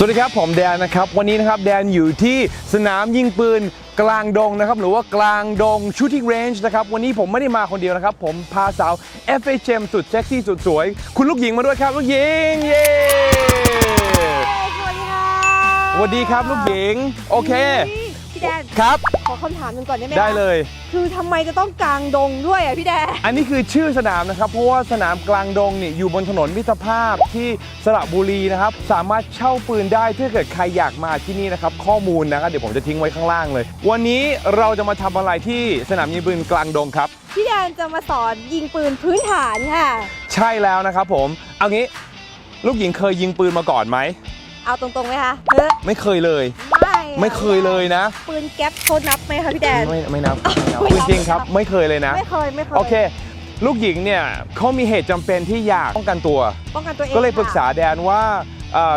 สวัสดีครับผมแดนนะครับวันนี้นะครับแดนอยู่ที่สนามยิงปืนกลางดงนะครับหรือว่ากลางดง shooting range นะครับวันนี้ผมไม่ได้มาคนเดียวนะครับผมพาสาว FHM สุดเซ็กซี่สุดสวยคุณลูกหญิงมาด้วยครับลูกหญิงเย้สวัสดีค่ะสวัสดีครับลูกหญิงโอเคพี่แดนครับขอคำถามหนึ่งก่อนได้ไหมได้เลยคือทำไมจะต้องกลางดงด้วยอ่ะพี่แดนอันนี้คือชื่อสนามนะครับเพราะว่าสนามกลางดงเนี่ยอยู่บนถนนมิตรภาพที่สระบุรีนะครับสามารถเช่าปืนได้ถ้าเกิดใครอยากมาที่นี่นะครับข้อมูลนะครับเดี๋ยวผมจะทิ้งไว้ข้างล่างเลยวันนี้เราจะมาทำอะไรที่สนามยิงปืนกลางดงครับพี่แดนจะมาสอนยิงปืนพื้นฐานค่ะใช่แล้วนะครับผมเอางี้ลูกหญิงเคยยิงปืนมาก่อนไหมเอาตรงๆไหมคะไม่เคยเลยไม่เคยเลยนะปืนแก๊ปเขานับไหมคะพี่แดนไม่นับจริงๆครับไม่เคยเลยนะไม่เคยโอเคลูกหญิงเนี่ยเขามีเหตุจำเป็นที่อยากป้องกันตัวเองก็เลยปรึกษาแดนว่า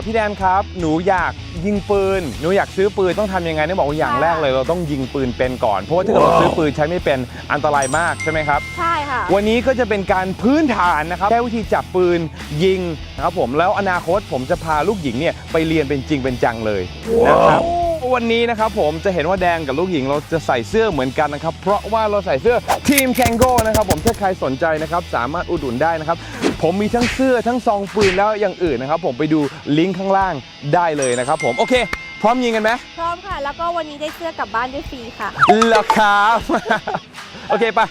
พี่แดนครับหนูอยากยิงปืนหนูอยากซื้อปืนต้องทำยังไงเนี่ยบอกว่าอย่างแรกเลยเราต้องยิงปืนเป็นก่อนเพราะว่าถ้าเกิดเราซื้อปืนใช้ไม่เป็นอันตรายมากใช่ไหมครับใช่ค่ะวันนี้ก็จะเป็นการพื้นฐานนะครับแค่วิธีจับปืนยิงนะครับผมแล้วอนาคตผมจะพาลูกหญิงเนี่ยไปเรียนเป็นจริงเป็นจังเลยนะครับวันนี้นะครับผมจะเห็นว่าแดนกับลูกหญิงเราจะใส่เสื้อเหมือนกันนะครับเพราะว่าเราใส่เสื้อทีมแคนโก้นะครับผมถ้าใครสนใจนะครับสามารถอุดหนุนได้นะครับผมมีทั้งเสื้อทั้งซองปืนแล้วอย่างอื่นนะครับผมไปดูลิงก์ข้างล่างได้เลยนะครับผมโอเคพร้อมยิงกันไหมพร้อมค่ะแล้วก็วันนี้ได้เสื้อกลับบ้านด้วยฟรีค่ะแล้วครับโอเคปะ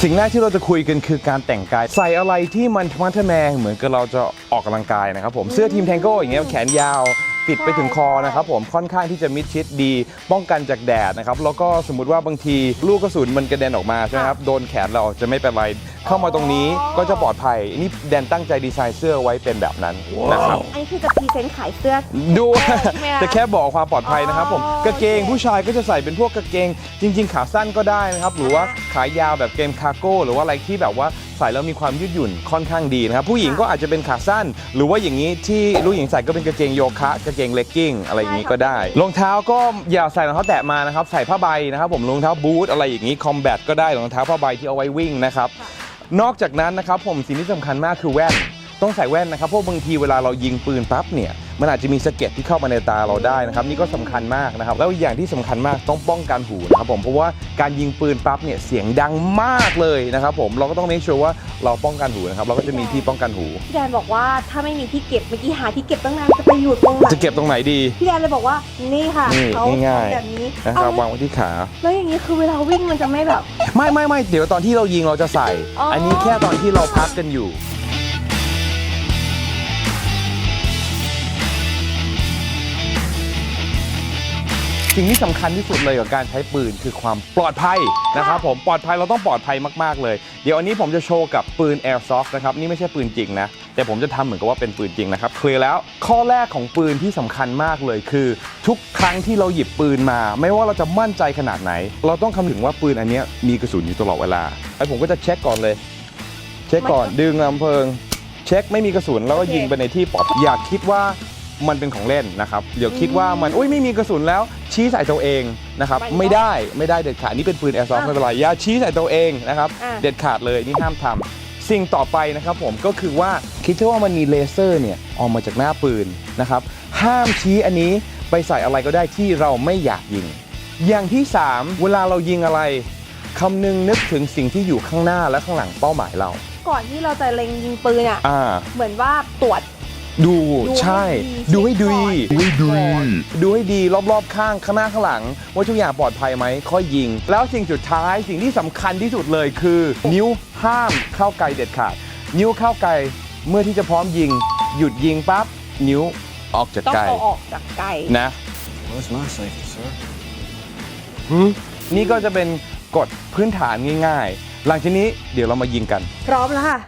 สิ่งแรกที่เราจะคุยกันคือการแต่งกายใส่อะไรที่มันธรรมะทแมงเหมือนกับเราจะออกกำลังกายนะครับผมเสื้อทีมแทงโก้อย่างเงี้ยแขนยาวปิดไปถึงคอนะครับผมค่อนข้างที่จะมิดชิดดีป้องกันจากแดดนะครับแล้วก็สมมุติว่าบางทีลูกกระสุนมันกระเด็นออกมาใช่ไหมครับโดนแขนเราจะไม่เป็นไรเข้ามาตรงนี้ก็จะปลอดภัยนี่แดนตั้งใจดีไซน์เสื้อไว้เป็นแบบนั้นนะครับอันนี้คือจะพรีเซนต์ขายเสื้อดูแต่แค่บอกความปลอดภัยนะครับผมกางเกงผู้ชายก็จะใส่เป็นพวกกางเกงจริงๆขาสั้นก็ได้นะครับหรือว่าขายาวแบบเกมคาร์โก้หรือว่าอะไรที่แบบว่าใส่แล้วมีความยืดหยุ่นค่อนข้างดีนะครับผู้หญิงก็อาจจะเป็นขาสั้นหรือว่าอย่างนี้ที่ลูกหญิงใส่ก็เป็นกางเกงโยคะกางเกงเลกกิ้งอะไรอย่างนี้ก็ได้รองเท้าก็อย่าใส่รองเท้าแตะมานะครับใส่ผ้าใบนะครับผมรองเท้าบูทอะไรอย่างนี้คอมแบทก็ได้รองเท้าผ้าใบที่เอาไว้วิ่งนะครับนอกจากนั้นนะครับผมสิ่งที่สำคัญมากคือแว่นต้องใส่แว่นนะครับเพราะบางทีเวลาเรายิงปืนปั๊บเนี่ยมันอาจจะมีสะเก็ดที่เข้ามาในตาเราได้นะครับนี่ก็สำคัญมากนะครับแล้วอย่างที่สำคัญมากต้องป้องกันหูนะครับผมเพราะว่าการยิงปืนปั๊บเนี่ยเสียงดังมากเลยนะครับผมเราก็ต้องเมคชัวร์ว่าเราป้องกันหูนะครับเราก็จะมีที่ป้องกันหูพี่แดนบอกว่าถ้าไม่มีที่เก็บเมื่อกี้หาที่เก็บตั้งนานจะไปอยู่ตรงไหนจะเก็บตรงไหนดีพี่แดนเลยบอกว่านี่ค่ะเขาง่ายๆแบบนี้นะครับวางไว้ที่ขาแล้วอย่างนี้คือเวลาวิ่งมันจะไม่แบบไม่เดี๋ยวตอนที่เรายิงเราจะใส่อันนี้แค่ตอนที่เราพักกันอยู่สิ่งที่สำคัญที่สุดเลยกับการใช้ปืนคือความปลอดภัยนะครับผมปลอดภัยเราต้องปลอดภัยมากๆเลยเดี๋ยวอันนี้ผมจะโชว์กับปืน Airsoft นะครับนี่ไม่ใช่ปืนจริงนะแต่ผมจะทำเหมือนกับว่าเป็นปืนจริงนะครับเคลียร์แล้วข้อแรกของปืนที่สำคัญมากเลยคือทุกครั้งที่เราหยิบปืนมาไม่ว่าเราจะมั่นใจขนาดไหนเราต้องคำนึงว่าปืนอันนี้มีกระสุนอยู่ตลอดเวลาไอ้ผมก็จะเช็คก่อนเลยเช็คก่อนดึงลำเพลิงเช็คไม่มีกระสุนแล้วก็ยิงไปในที่ปลอดอย่าคิดว่ามันเป็นของเล่นนะครับเดี๋ยวคิดว่ามันไม่มีกระสุนแล้วชี้ใส่ตัวเองนะครับไม่ได้เด็ดขาดนี่เป็นปืนแอร์ซอฟต์ไม่เป็นไรอย่าชี้ใส่ตัวเองนะครับเด็ดขาดเลยนี่ห้ามทำสิ่งต่อไปนะครับผมก็คือว่าคิดว่ามันมีเลเซอร์เนี่ยออกมาจากหน้าปืนนะครับห้ามชี้อันนี้ไปใส่อะไรก็ได้ที่เราไม่อยากยิงอย่างที่3เวลาเรายิงอะไรคำนึงนึกถึงสิ่งที่อยู่ข้างหน้าและข้างหลังเป้าหมายเราก่อนที่เราจะเล็งยิงปืนเหมือนว่าตรวจดูใช่ดูให้ดีรอบๆข้างหน้าข้างหลังว่าทุกอย่างปลอดภัยไหมค่อยยิงแล้วสิ่งสุดท้ายสิ่งที่สำคัญที่สุดเลยคือนิ้วห้ามเข้าไกลเด็ดขาดนิ้วเข้าไกลเมื่อที่จะพร้อมยิงหยุดยิงปั๊บนิ้วออกจากไกลต้องออกจากไกลนะนี่ก็จะเป็นกฎพื้นฐานง่ายๆหลังจากนี้เดี๋ยวเรามายิงกันพร้อมแล้วค่ะ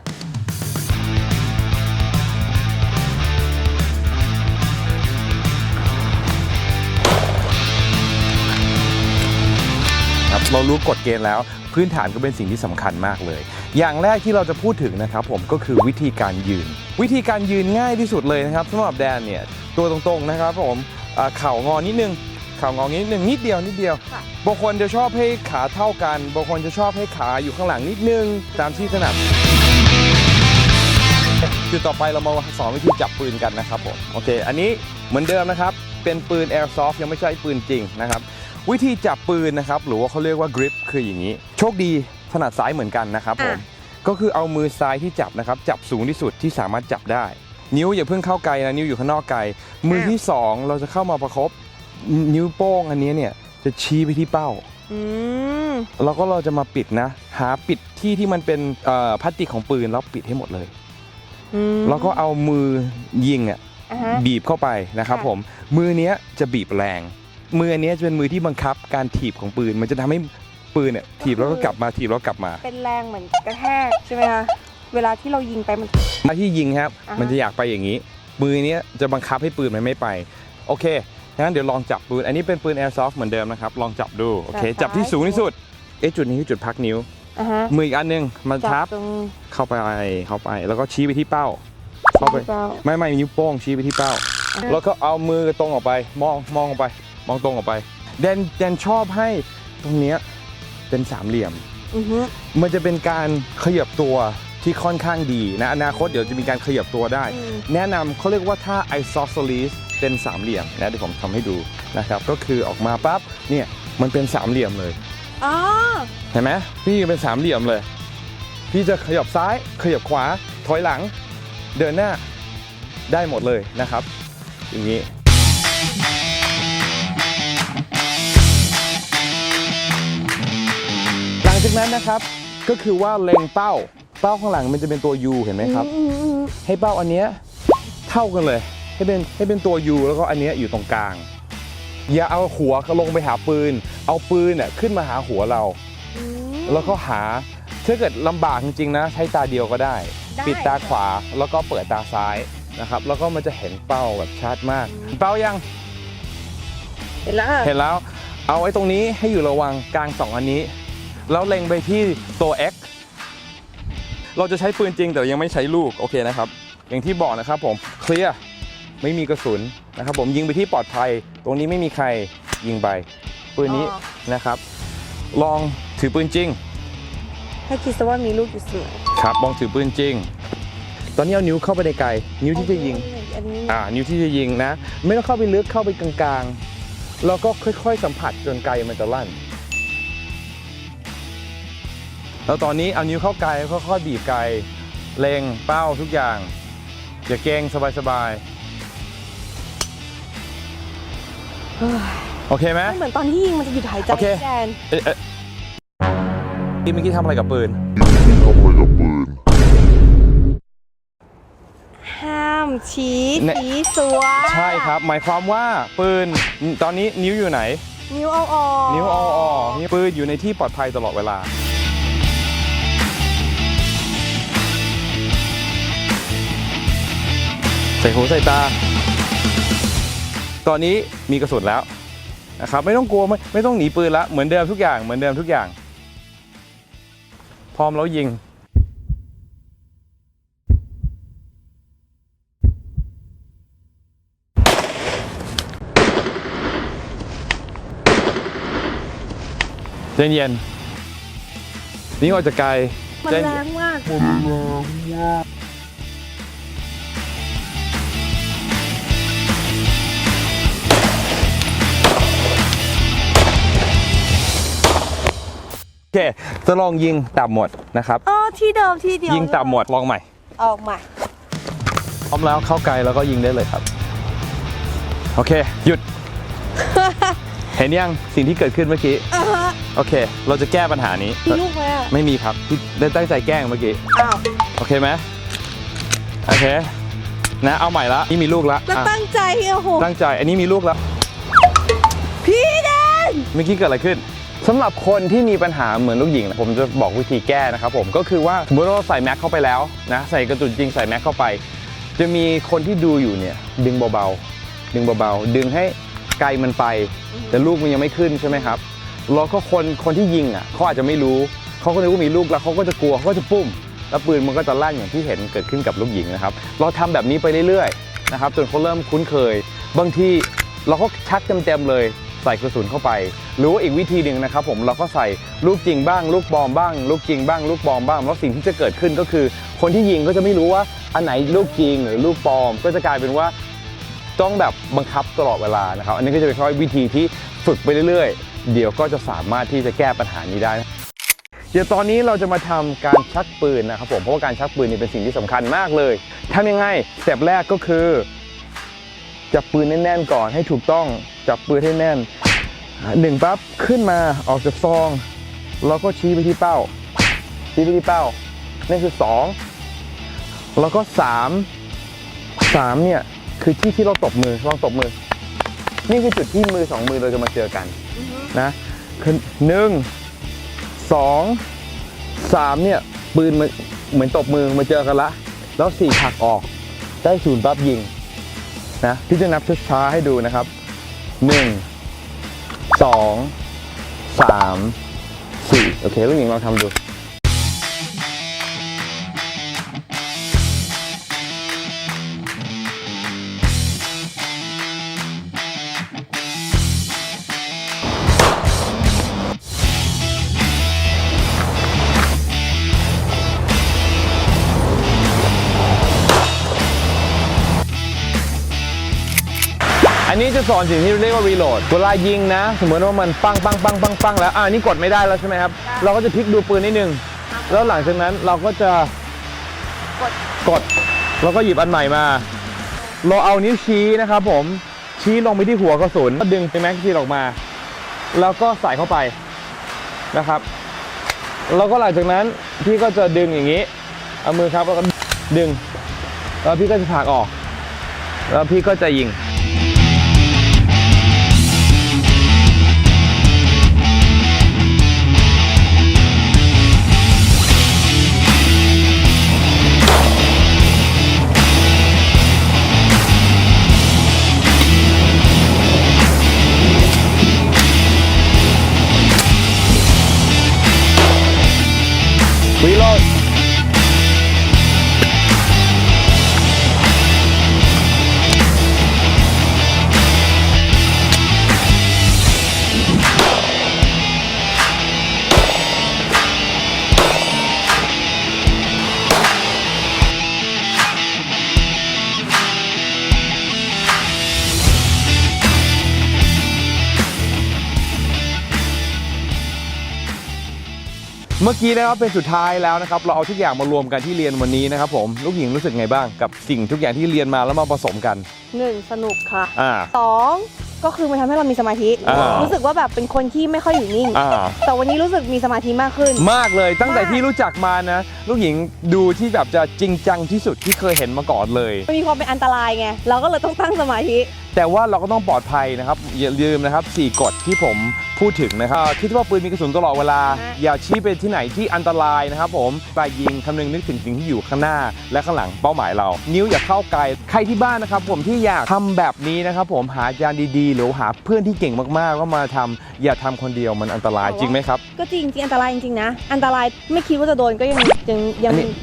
เรารู้กฎเกณฑ์แล้วพื้นฐานก็เป็นสิ่งที่สำคัญมากเลยอย่างแรกที่เราจะพูดถึงนะครับผมก็คือวิธีการยืนง่ายที่สุดเลยนะครับสำหรับแดนเนี่ยตัวตรงๆนะครับผมเข่างอนิดนึงนิดเดียวบางคนจะชอบให้ขาเท่ากันบางคนจะชอบให้ขาอยู่ข้างหลังนิดนึงตามที่ถนัด คือ จุดต่อไปเรามาสอนวิธีจับปืนกันนะครับผมโอเคอันนี้เหมือนเดิมนะครับเป็นปืน Airsoft ยังไม่ใช่ปืนจริงนะครับวิธีจับปืนนะครับหรือว่าเขาเรียกว่า grip คืออย่างนี้โชคดีถนัดซ้ายเหมือนกันนะครับผมก็คือเอามือซ้ายที่จับนะครับจับสูงที่สุดที่สามารถจับได้นิ้วอย่าเพิ่งเข้าไกลนะนิ้วอยู่ข้างนอกไกลมือที่2เราจะเข้ามาประคบนิ้วโป้งอันนี้เนี่ยจะชี้ไปที่เป้าแล้วก็เราจะมาปิดนะหาปิดที่มันเป็นพลาสติกของปืนแล้วปิดให้หมดเลยแล้วก็เอามือยิงบีบเข้าไปนะครับผมมือเนี้ยจะบีบแรงมืออันนี้จะเป็นมือที่บังคับการถีบของปืนมันจะทำให้ปืนเนี่ยถีบแล้วก็กลับมาถีบแล้วกลับมาเป็นแรงเหมือนกระแทกใช่ไหมคะเวลาที่เรายิงไปมันที่ยิงครับมันจะอยากไปอย่างนี้มือเนี้ยจะบังคับให้ปืนมันไม่ไปโอเคงั้นเดี๋ยวลองจับปืนอันนี้เป็นปืน Airsoft เหมือนเดิมนะครับลองจับดูโอเคจับที่สูงที่สุดจุดนี้คือจุดพักนิ้วมืออีกอันนึงมันทับเข้าไปแล้วก็ชี้ไปที่เป้าเข้าไปไม่นิ้วโป้งชี้ไปที่เป้าแล้วก็เอามือตรงออกไปมองออกไปมองตรงออกไปแดนชอบให้ตรงเนี้ยเป็นสามเหลี่ยมมันจะเป็นการขยับตัวที่ค่อนข้างดีนะอนาคตเดี๋ยวจะมีการขยับตัวได้แนะนำเขาเรียกว่าท่า isosceles เป็นสามเหลี่ยมนะเดี๋ยวผมทำให้ดูนะครับก็คือออกมาปั๊บเนี่ยมันเป็นสามเหลี่ยมเลยเห็นไหมพี่เป็นสามเหลี่ยมเลยพี่จะขยับซ้ายขยับขวาถอยหลังเดินหน้าได้หมดเลยนะครับอย่างนี้หลังจากนั้นนะครับก็คือว่าเล็งเป้าข้างหลังมันจะเป็นตัว U เห็นไหมครับให้เป้าอันเนี้ยเท่ากันเลยให้เป็นตัว U แล้วก็อันเนี้ยอยู่ตรงกลางอย่าเอาหัวลงไปหาปืนเอาปืนเนี่ยขึ้นมาหาหัวเราแล้วก็หาถ้าเกิดลำบากจริงๆนะใช้ตาเดียวก็ได้ปิดตาขวาแล้วก็เปิดตาซ้ายนะครับแล้วก็มันจะเห็นเป้าแบบชัดมากเป้ายังเห็นแล้วเอาไอ้ตรงนี้ให้อยู่ระวังกลาง2อันนี้แล้วเล็งไปที่ตัว X เราจะใช้ปืนจริงแต่ยังไม่ใช้ลูกโอเคนะครับอย่างที่บอกนะครับผมเคลียร์ไม่มีกระสุนนะครับผมยิงไปที่ปลอดภัยตรงนี้ไม่มีใครยิงไปปืนนี้นะครับลองถือปืนจริงให้คิดซะว่ามีลูกอยู่เสมอครับลองถือปืนจริงตอนนี้เอานิ้วเข้าไปในไกลนิ้วที่จะยิงนิ้วที่จะยิงนะไม่ต้องเข้าไปลึกเข้าไปกลางๆแล้วก็ค่อยๆสัมผัสจนไกลมันจะลั่นแล้วตอนนี้เอานิ้วเข้าไกลค่อยๆบีบไกลเล็งเป้าทุกอย่างอย่าเกรงสบายโอเคไหมเหมือนตอนที่ยิงมันจะหยุดหายใจแทนเมื่อกี้ทำอะไรกับปืนห้ามชี้สัวใช่ครับหมายความว่าปืนตอนนี้นิ้วอยู่ไหนนิ้วเอาออกปืนอยู่ในที่ปลอดภัยตลอดเวลาใส่หูใส่ตาตอนนี้มีกระสุนแล้วนะครับไม่ต้องกลัวไม่ต้องหนีปืนแล้วเหมือนเดิมทุกอย่างพร้อมแล้วยิงเย็นนี่ออกจากไกลมันแรงมากโอเคจะลองยิงต่ำหมดนะครับที่เดิมที่เดียวยิงต่ำหมดลองใหม่ออกใหม่พร้อมแล้วเข้าไกลแล้วก็ยิงได้เลยครับโอเคหยุด เห็นยังสิ่งที่เกิดขึ้นเมื่อกี้โอเคเราจะแก้ปัญหานี้มีลูกไหมไม่มีครับที่ได้ตั้งใจแกล้งเมื่อกี้โอเคไหมโอเคนะเอาใหม่ละนี่มีลูกแล้วตั้งใจโอ้โหตั้งใจอันนี้มีลูกแล้วพี่แดนเมื่อกี้เกิดอะไรขึ้นสำหรับคนที่มีปัญหาเหมือนลูกหญิงผมจะบอกวิธีแก้นะครับผมก็คือว่าสมมติเราใส่แม็กเข้าไปแล้วนะใส่กระสุนจริงใส่แม็กเข้าไปจะมีคนที่ดูอยู่เนี่ยดึงเบาๆดึงให้ไกลมันไปแต่ลูกมันยังไม่ขึ้นใช่ไหมครับแล้วก็คนที่ยิงเขาอาจจะไม่รู้เขาก็นึกว่ามีลูกแล้วเขาก็จะกลัวเขาก็จะปุ้มแล้วปืนมันก็จะลั่นอย่างที่เห็นเกิดขึ้นกับลูกหญิงนะครับเราทำแบบนี้ไปเรื่อยๆนะครับจนเขาเริ่มคุ้นเคยบางทีเราก็ชักเต็มๆเลย ใส่กระสุนเข้าไปหรือว่าอีกวิธีหนึ่งนะครับผมเราก็ใส่ลูกจริงบ้างลูกปลอมบ้างลูกจริงบ้างลูกปลอมบ้างแล้วสิ่งที่จะเกิดขึ้นก็คือคนที่ยิงก็จะไม่รู้ว่าอันไหนลูกจริงหรือลูกปลอมก็จะกลายเป็นว่าต้องแบบบังคับตลอดเวลานะครับอันนี้ก็จะเป็นวิธีที่ฝึกไปเรื่อยๆเดี๋ยวก็จะสามารถที่จะแก้ปัญหานี้ได้เดี๋ยวตอนนี้เราจะมาทำการชักปืนนะครับผมเพราะว่าการชักปืนนี่เป็นสิ่งที่สำคัญมากเลยทำยังไงสเต็ปแรกก็คือจับปืนแน่นๆก่อนให้ถูกต้องจับปืนให้แน่น1ปั๊บขึ้นมาออกจากซองแล้วก็ชี้ไปที่เป้านั่นคือ2แล้วก็3เนี่ยคือที่เราตบมือลองตบมือนี่คือจุดที่มือ2มือเราจะมาเจอกันนะคือ1 2 3เนี่ยปืนมันเหมือนตบมือมาเจอกันละแล้ว4ผลักออกได้0ปั๊บยิงนะพี่จะนับช้าๆให้ดูนะครับ1 2 3 4โอเคลูกหญิงลองทำดูอันนี้จะสอนสิ่งที่เรียกว่ารีโหลดเวลายิงนะสมมติว่ามันปังแล้วนี่กดไม่ได้แล้วใช่ไหมครับเราก็จะพลิกดูปืนนิดนึงแล้วหลังจากนั้นเราก็จะกดแล้วก็หยิบอันใหม่มาเราเอานิ้วชี้นะครับผมชี้ลงไปที่หัวกระสุนก็ดึงแม็กซีนออกมาแล้วก็ใส่เข้าไปนะครับแล้วก็หลังจากนั้นพี่ก็จะดึงอย่างนี้เอามือครับแล้วก็ดึงแล้วพี่ก็จะผลักออกแล้วพี่ก็จะยิงรีโหลดเมื่อกี้นะครับเป็นสุดท้ายแล้วนะครับเราเอาทุกอย่างมารวมกันที่เรียนวันนี้นะครับผมลูกหญิงรู้สึกไงบ้างกับสิ่งทุกอย่างที่เรียนมาแล้วมาผสมกัน1 สนุกค่ะ 2 ก็คือมันทำให้เรามีสมาธิรู้สึกว่าแบบเป็นคนที่ไม่ค่อยอยู่นิ่งแต่วันนี้รู้สึกมีสมาธิมากขึ้นมากเลยตั้งแต่ที่รู้จักมานะลูกหญิงดูที่แบบจะจริงจังที่สุดที่เคยเห็นมาก่อนเลยมันมีความเป็นอันตรายไงเราก็เลยต้องตั้งสมาธิแต่ว่าเราก็ต้องปลอดภัยนะครับอย่าลืมนะครับ4 กฎที่ผมพูดถึงนะครับคิดว่าปืนมีกระสุนตลอดเวลาอย่าชี้ไปที่ไหนที่อันตรายนะครับผมไปยิงคำนึงนึกถึงสิ่งที่อยู่ข้างหน้าและข้างหลังเป้าหมายเรานิ้วอย่าเข้าไกลใครที่บ้านนะครับผมที่อยากทำแบบนี้นะครับผมหาอาจารย์ดีๆหรือหาเพื่อนที่เก่งมากๆก็มาทำอย่าทำคนเดียวมันอันตรายจริงไหมครับก็จริงอันตรายจริงๆนะอันตรายไม่คิดว่าจะโดนก็ยัง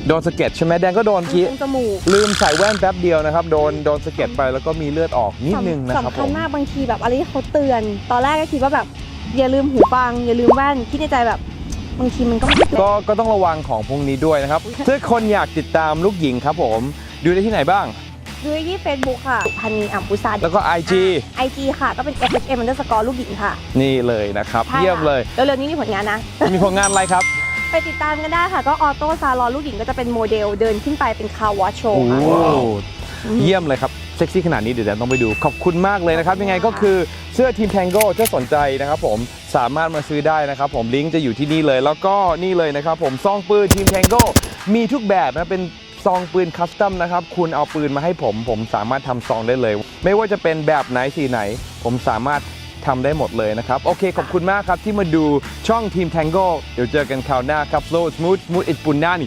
โดนสะเก็ดใช่ไหมแดงก็โดนกี้จมูกลืมใส่แว่นแป๊บเดียวนะครับโดนสะเก็ดไปแล้วก็มีเลือดออกนิดนึงนะครับสำคัญมากบางทีแบบอะไรที่เขาเตือนตอนแรกก็คิดว่าแบบอย่าลืมหูฟังอย่าลืมแว่นคิดในใจแบบบางทีมันก็ไม่ได้ก็ต้องระวังของพวกนี้ด้วยนะครับถ้าคนอยากติดตามลูกหญิงครับผมดูได้ที่ไหนบ้างดูได้ที่ Facebook ค่ะพันนีอัมพุษาแล้วก็ IG ค่ะก็เป็น FHM__ ลูกหญิงค่ะนี่เลยนะครับเยี่ยมเลยเร็วๆนี้มีผลงานนะมีผลงานอะไรครับไปติดตามกันได้ค่ะก็ออโต้ซาลอนลูกหญิงก็จะเป็นโมเดลเดินขึ้นไปเป็นคาร์วอชโชว์เยี่ยมเลยครับเซ็กซี่ขนาดนี้เดี๋ยวต้องไปดูขอบคุณมากเลยนะครับยังไงก็คือเสื้อทีม Tango ถ้าสนใจนะครับผมสามารถมาซื้อได้นะครับผมลิงก์จะอยู่ที่นี่เลยแล้วก็นี่เลยนะครับผมซองปืนทีม Tango มีทุกแบบนะเป็นซองปืนคัสตอมนะครับคุณเอาปืนมาให้ผมสามารถทำซองได้เลยไม่ว่าจะเป็นแบบไหนสีไหนผมสามารถทำได้หมดเลยนะครับโอเคขอบคุณมากครับที่มาดูช่องทีม Tango เดี๋ยวเจอกันคราวหน้าครับ Slow Smooth Smooth It's Punani